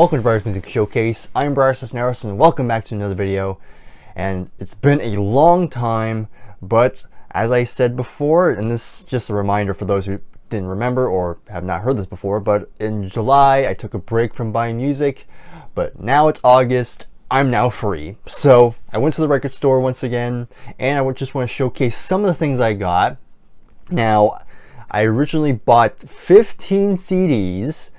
welcome to Bryer's Music Showcase. I'm Bryer and welcome back to another video. And it's been a long time, but as I said before, and this is just a reminder for those who didn't remember or have not heard this before, but in July I took a break from buying music, but now it's August. I'm now free. So I went to the record store once again, and I just want to showcase some of the things I got. Now, I originally bought 15 CDs,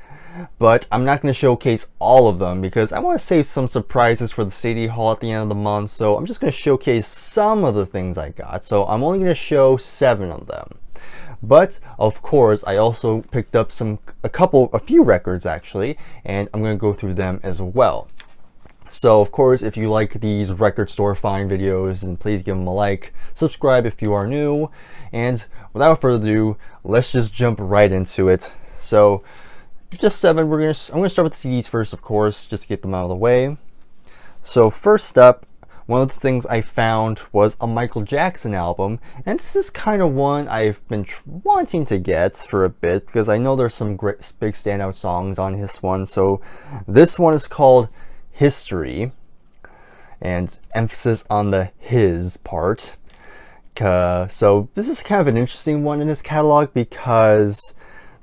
but I'm not going to showcase all of them because I want to save some surprises for the CD haul at the end of the month. So I'm just going to showcase some of the things I got. So I'm only going to show 7 of them. But of course, I also picked up a few records actually, and I'm going to go through them as well. So of course, if you like these record store find videos, then please give them a like, subscribe if you are new, and without further ado, let's just jump right into it. So just 7. I'm going to start with the CDs first, of course, just to get them out of the way. So first up, one of the things I found was a Michael Jackson album, and this is kind of one I've been wanting to get for a bit because I know there's some great big standout songs on this one. So this one is called History, and emphasis on the his part. So this is kind of an interesting one in his catalog because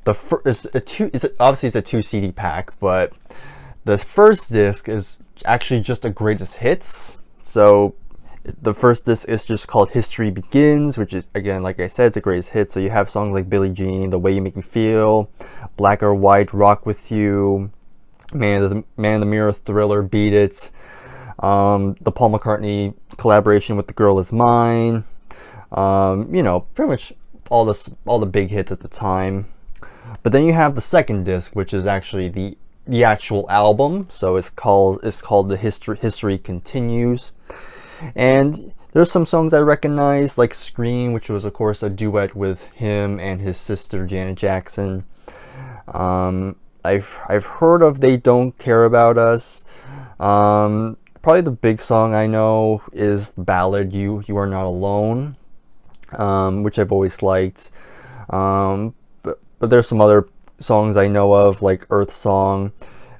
obviously it's a 2 CD pack, but the first disc is actually just a greatest hits. So the first disc is just called History Begins, which is, again, like I said, it's a greatest hit. So you have songs like Billie Jean, The Way You Make Me Feel, Black or White, Rock With You, Man in the Mirror, Thriller, Beat It, the Paul McCartney collaboration with The Girl Is Mine, you know, pretty much all the big hits at the time. But then you have the second disc, which is actually the actual album. So it's called the History Continues, and there's some songs I recognize, like Scream, which was of course a duet with him and his sister Janet Jackson. I've heard of They Don't Care About Us. Probably the big song I know is the ballad You Are Not Alone, which I've always liked. But there's some other songs I know of, like Earth Song.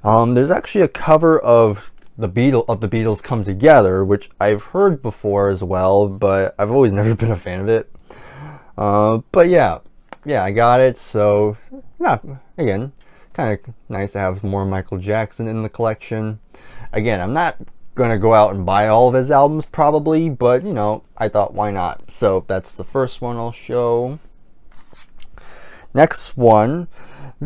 There's actually a cover of the Beatles Come Together, which I've heard before as well, but I've always never been a fan of it. But yeah, I got it. So again, kind of nice to have more Michael Jackson in the collection. Again, I'm not gonna go out and buy all of his albums probably, but you know, I thought why not. So that's the first one I'll show. Next one, I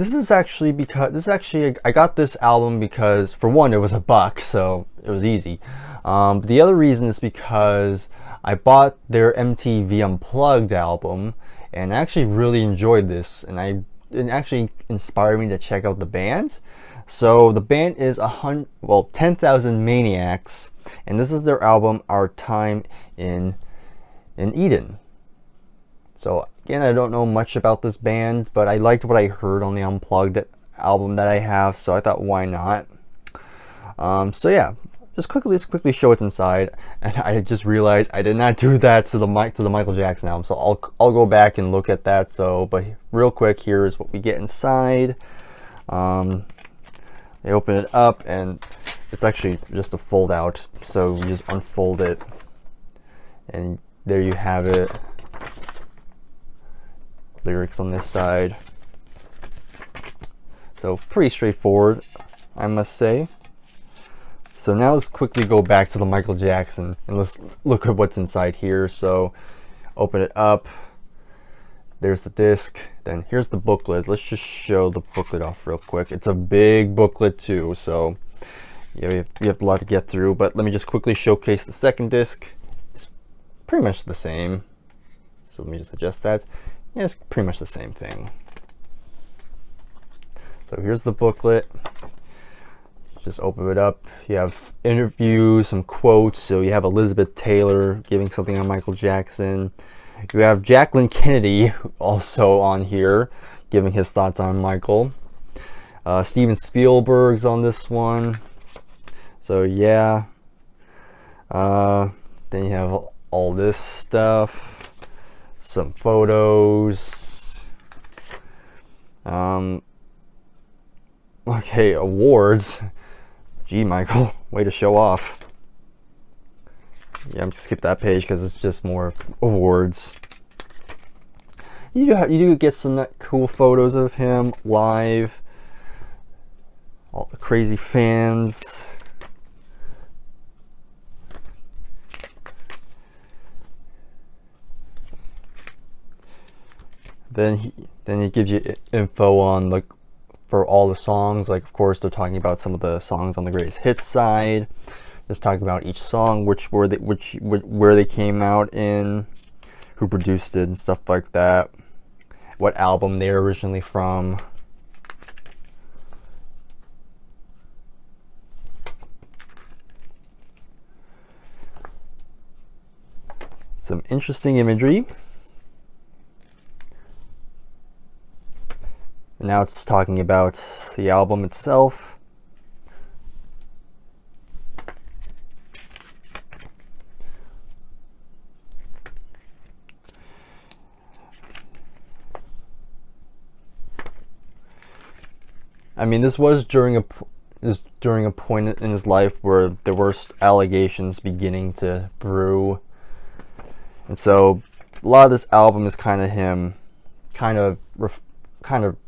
got this album because, for one, it was $1, so it was easy. But the other reason is because I bought their MTV Unplugged album, and I actually really enjoyed this, and it actually inspired me to check out the band. So the band is 10,000 Maniacs, and this is their album Our Time in Eden. So again, I don't know much about this band, but I liked what I heard on the Unplugged album that I have, so I thought why not. So yeah, just quickly show what's inside, and I just realized I did not do that to the Michael Jackson album, so I'll go back and look at that. So, but real quick, here is what we get inside. They open it up, and it's actually just a fold out, so you just unfold it, and there you have it. Lyrics on this side. So pretty straightforward, I must say. So now let's quickly go back to the Michael Jackson and let's look at what's inside here. So open it up. There's the disc. Then here's the booklet. Let's just show the booklet off real quick. It's a big booklet too, so yeah, we have a lot to get through. But let me just quickly showcase the second disc. It's pretty much the same. So let me just adjust that. Yeah, it's pretty much the same thing. So here's the booklet. Just open it up. You have interviews, some quotes. So you have Elizabeth Taylor giving something on Michael Jackson. You have Jacqueline Kennedy also on here giving his thoughts on Michael. Steven Spielberg's on this one. So yeah. Then you have all this stuff. Some photos. Okay, awards. Gee, Michael, way to show off. Yeah, I'm gonna skip that page because it's just more awards. You do get some cool photos of him live. All the crazy fans. Then he gives you info on, like, for all the songs. Like, of course, they're talking about some of the songs on the greatest hits side. Just talking about each song, where they came out in, who produced it, and stuff like that. What album they're originally from. Some interesting imagery. Now it's talking about the album itself. I mean, this was during a point in his life where there were allegations beginning to brew, and so a lot of this album is kind of him, kind of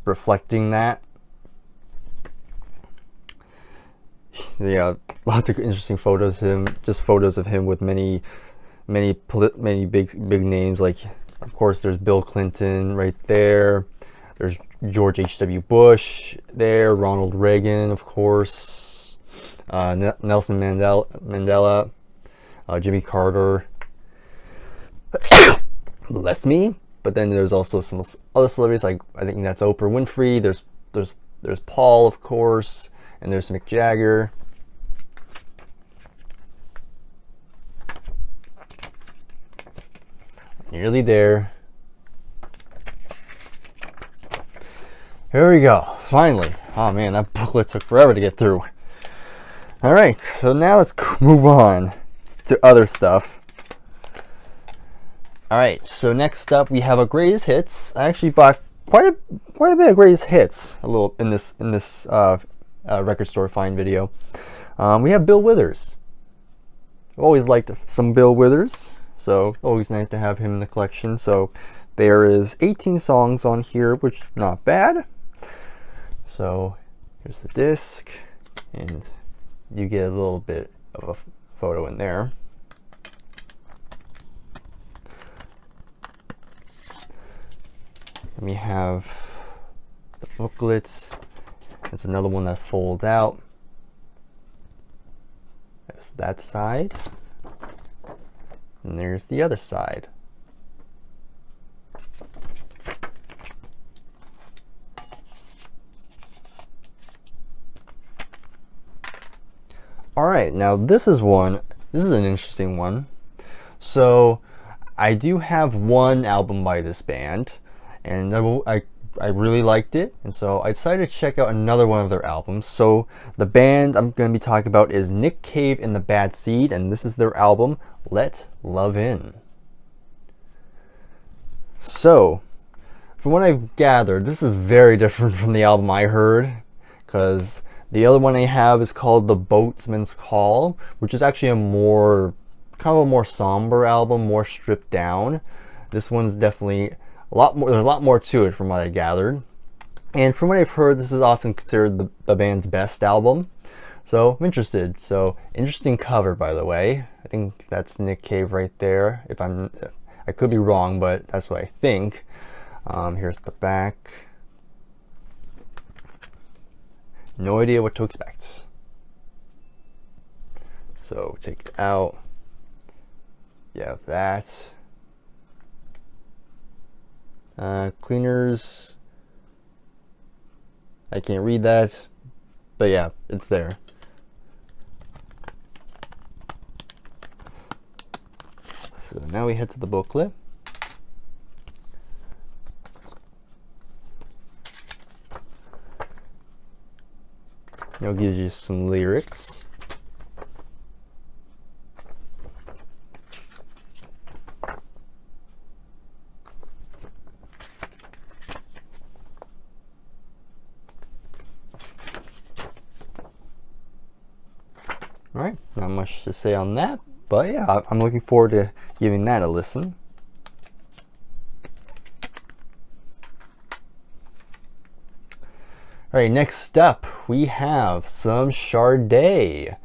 reflecting that. Yeah, lots of interesting photos of him, just photos of him with many big names. Like, of course, there's Bill Clinton right there. There's George H.W. Bush there, Ronald Reagan, of course, Nelson Mandela, Jimmy Carter. Bless me. But then there's also some other celebrities, like I think that's Oprah Winfrey. There's Paul, of course, and there's Mick Jagger. Nearly there. Here we go. Finally. Oh man, that booklet took forever to get through. All right, so now let's move on to other stuff. All right, so next up we have a greatest hits. I actually bought quite a bit of greatest hits a little in this record store find video. We have Bill Withers. I've always liked some Bill Withers, so always nice to have him in the collection. So there is 18 songs on here, which not bad. So here's the disc, and you get a little bit of a photo in there. And we have the booklets. It's another one that folds out. There's that side, and there's the other side. All right, now this is an interesting one. So I do have one album by this band, and I really liked it, and so I decided to check out another one of their albums. So the band I'm going to be talking about is Nick Cave and the Bad Seed, and this is their album, Let Love In. So, from what I've gathered, this is very different from the album I heard, because the other one I have is called The Boatman's Call, which is actually a more somber album, more stripped down. This one's definitely there's a lot more to it from what I gathered. And from what I've heard, this is often considered the band's best album. So I'm interested. So interesting cover, by the way. I think that's Nick Cave right there. I could be wrong, but that's what I think. Here's the back. No idea what to expect. So take it out. You have that. Cleaners. I can't read that, but yeah, it's there. So now we head to the booklet. It'll give you some lyrics. All right, not much to say on that, but yeah, I'm looking forward to giving that a listen. All right, next up we have some Sade.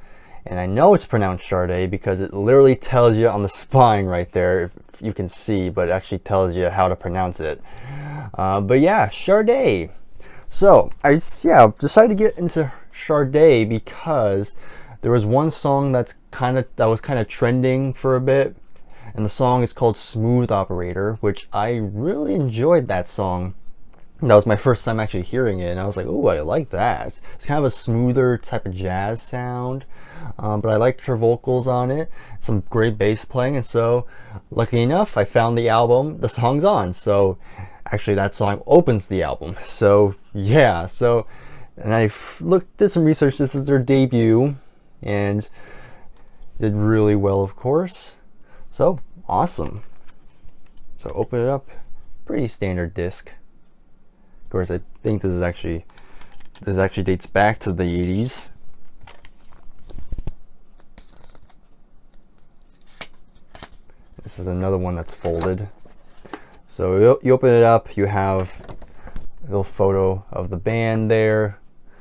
And I know it's pronounced Sade because it literally tells you on the spine right there, if you can see, but it actually tells you how to pronounce it. But yeah, Sade. So I decided to get into Sade because there was one song that was kind of trending for a bit, and the song is called Smooth Operator, which I really enjoyed that song. That was my first time actually hearing it, and I was like, oh, I like that. It's kind of a smoother type of jazz sound, but I liked her vocals on it, some great bass playing, and so, lucky enough, I found the song's on, so actually that song opens the album. So, yeah, and I did some research. This is their debut, and did really well, of course. So, awesome. So, open it up, pretty standard disc. Of course, I think this actually dates back to the 80s. This is another one that's folded. So you open it up, you have a little photo of the band there.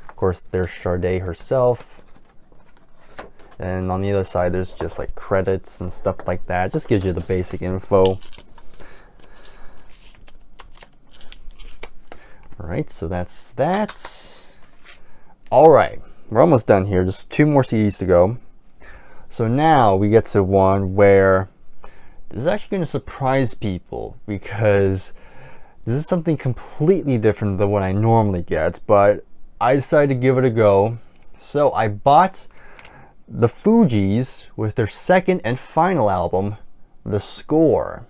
Of course, there's Sade herself. And on the other side, there's just like credits and stuff like that. It just gives you the basic info. Alright, so that's that. Alright, we're almost done here. Just 2 more CDs to go. So now we get to one where this is actually going to surprise people, because this is something completely different than what I normally get, but I decided to give it a go. So I bought the Fugees with their second and final album, The Score.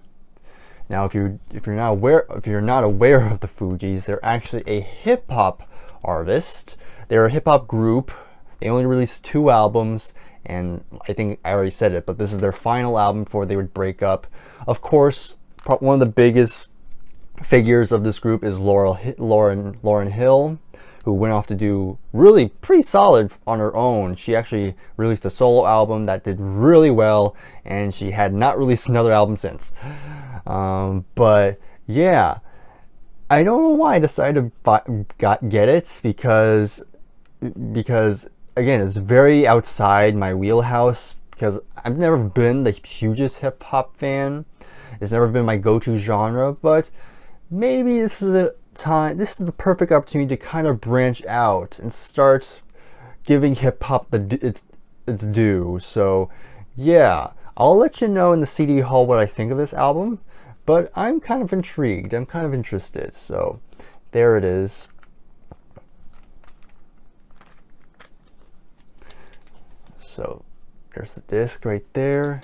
Now, if you're not aware of the Fugees, they're actually a hip hop artist. They're a hip hop group. They only released 2 albums, and I think I already said it, but this is their final album before they would break up. Of course, one of the biggest figures of this group is Lauryn Hill, who went off to do really pretty solid on her own. She actually released a solo album that did really well, and she had not released another album since. But yeah, I don't know why I decided to get it, because again, it's very outside my wheelhouse, because I've never been the hugest hip hop fan. It's never been my go-to genre, but maybe this is the perfect opportunity to kind of branch out and start giving hip hop its due. So yeah, I'll let you know in the CD haul what I think of this album, but I'm kind of intrigued. I'm kind of interested. So there it is. So there's the disc right there.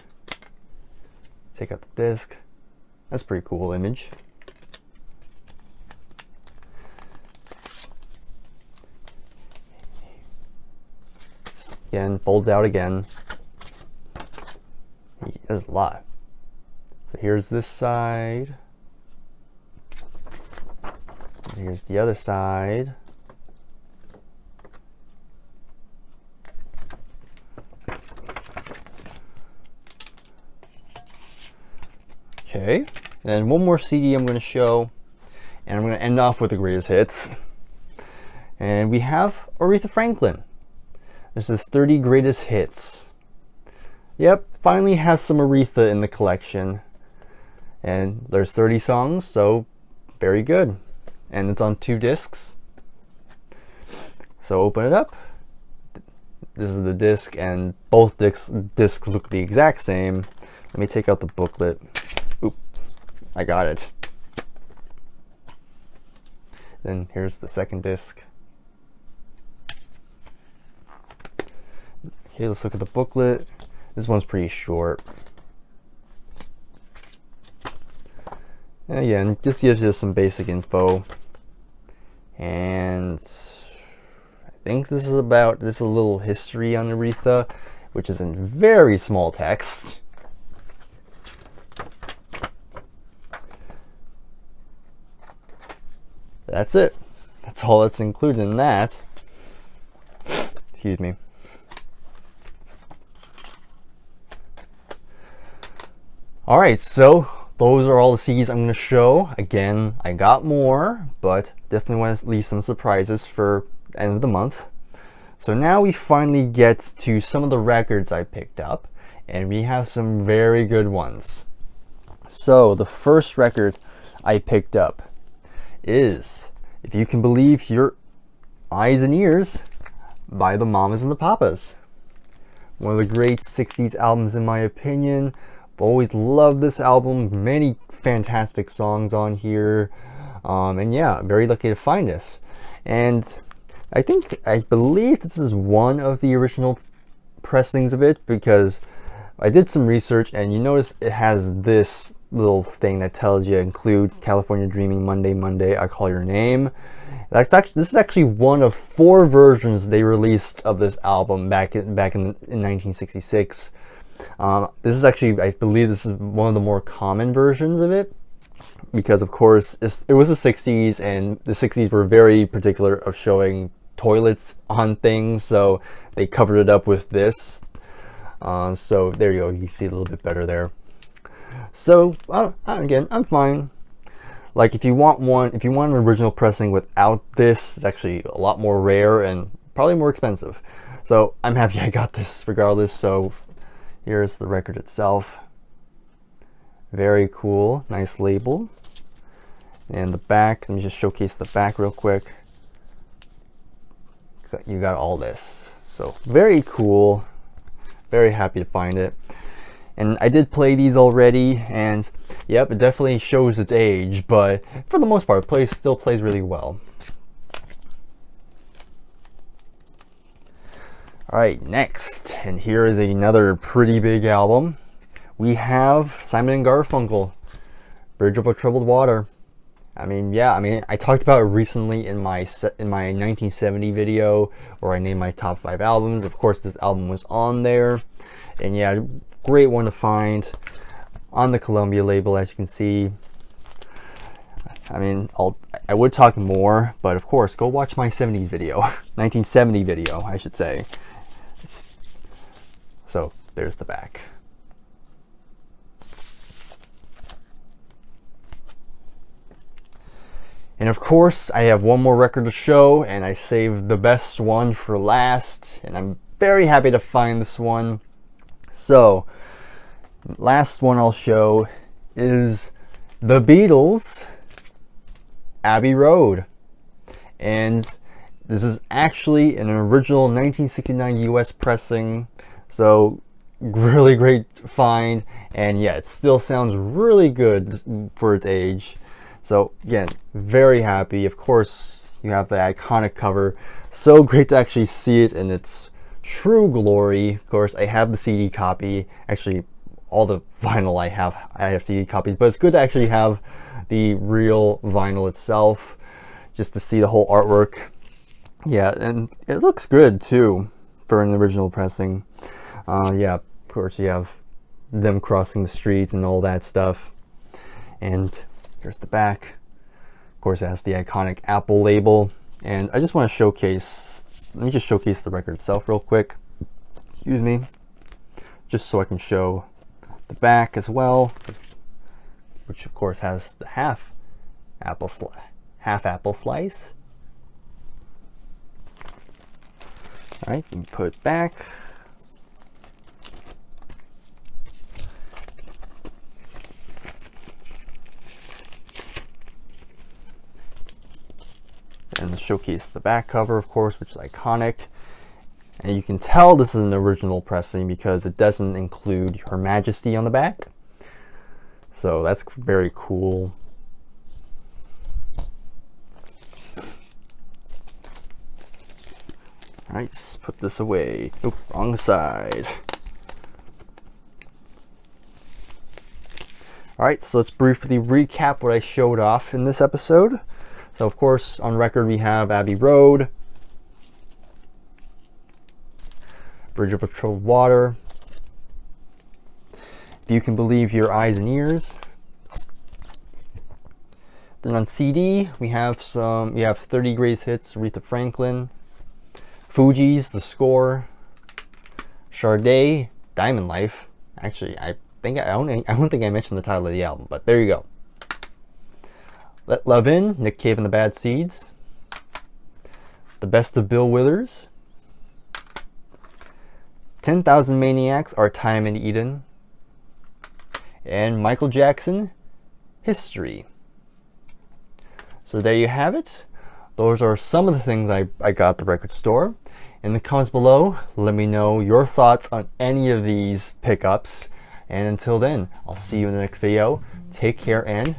Take out the disc. That's a pretty cool image. Again, folds out again. There's a lot. So here's this side. Here's the other side. Okay, and one more CD I'm going to show, and I'm going to end off with the greatest hits. And we have Aretha Franklin. This is 30 Greatest Hits. Yep, finally have some Aretha in the collection. And there's 30 songs, so very good. And it's on 2 discs. So open it up. This is the disc, and both discs look the exact same. Let me take out the booklet. Oop, I got it. Then here's the second disc. Okay, let's look at the booklet. This one's pretty short. And again, just gives you some basic info. And I think this is a little history on Aretha, which is in very small text. That's it. That's all that's included in that. Excuse me. Alright, so those are all the CDs I'm going to show. Again, I got more, but definitely want to leave some surprises for end of the month. So now we finally get to some of the records I picked up, and we have some very good ones. So the first record I picked up is If You Can Believe Your Eyes and Ears by the Mamas and the Papas. One of the great 60s albums in my opinion. I've always loved this album. Many fantastic songs on here. And yeah, very lucky to find this. And I believe this is one of the original pressings of it, because I did some research and you notice it has this little thing that tells you it includes California Dreaming, Monday, Monday, I Call Your Name. This is actually one of 4 versions they released of this album back in 1966. This is actually, I believe this is one of the more common versions of it, because of course it was the 60s, and the 60s were very particular of showing toilets on things, so they covered it up with this. So there you go, you see a little bit better there. So again, I'm fine. Like if you want an original pressing without this, it's actually a lot more rare and probably more expensive. So I'm happy I got this regardless. So here's the record itself. Very cool, nice label. And the back, let me just showcase the back real quick. You got all this. So very cool. Very happy to find it. And I did play these already, and yep, it definitely shows its age, but for the most part, it still plays really well. Alright, next, and here is another pretty big album. We have Simon & Garfunkel, Bridge Over Troubled Water. I talked about it recently in my 1970 video where I named my top 5 albums. Of course, this album was on there, and yeah, great one to find on the Columbia label, as you can see. I would talk more, but of course, go watch my 70s video, 1970 video, I should say. So there's the back. And of course, I have one more record to show, and I saved the best one for last, and I'm very happy to find this one. So, last one I'll show is the Beatles, Abbey Road. And this is actually an original 1969 US pressing, so really great find, and yeah, it still sounds really good for its age. So again, very happy. Of course, you have the iconic cover. So great to actually see it in its true glory. Of course, I have the CD copy. Actually, all the vinyl I have CD copies, but it's good to actually have the real vinyl itself, just to see the whole artwork. Yeah, and it looks good too for an original pressing. Yeah, of course, you have them crossing the streets and all that stuff. And here's the back. Of course, it has the iconic Apple label. And I just want to showcase, let me just showcase the record itself real quick. Excuse me. Just so I can show the back as well, which of course has the half apple slice. All right, let me put it back. And showcase the back cover, of course, which is iconic. And you can tell this is an original pressing because it doesn't include Her Majesty on the back. So that's very cool. All right, let's put this away. Oop, wrong side. All right, so let's briefly recap what I showed off in this episode. So of course, on record we have Abbey Road, Bridge Over Troubled Water, If You Can Believe Your Eyes and Ears. Then on CD we have 30 Greatest Hits, Aretha Franklin, Fugees, The Score, Sade, Diamond Life. Actually, don't think I mentioned the title of the album, but there you go. Let Love In, Nick Cave and the Bad Seeds. The Best of Bill Withers. 10,000 Maniacs, Our Time in Eden. And Michael Jackson, History. So there you have it. Those are some of the things I got at the record store. In the comments below, let me know your thoughts on any of these pickups. And until then, I'll see you in the next video. Take care and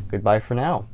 goodbye for now.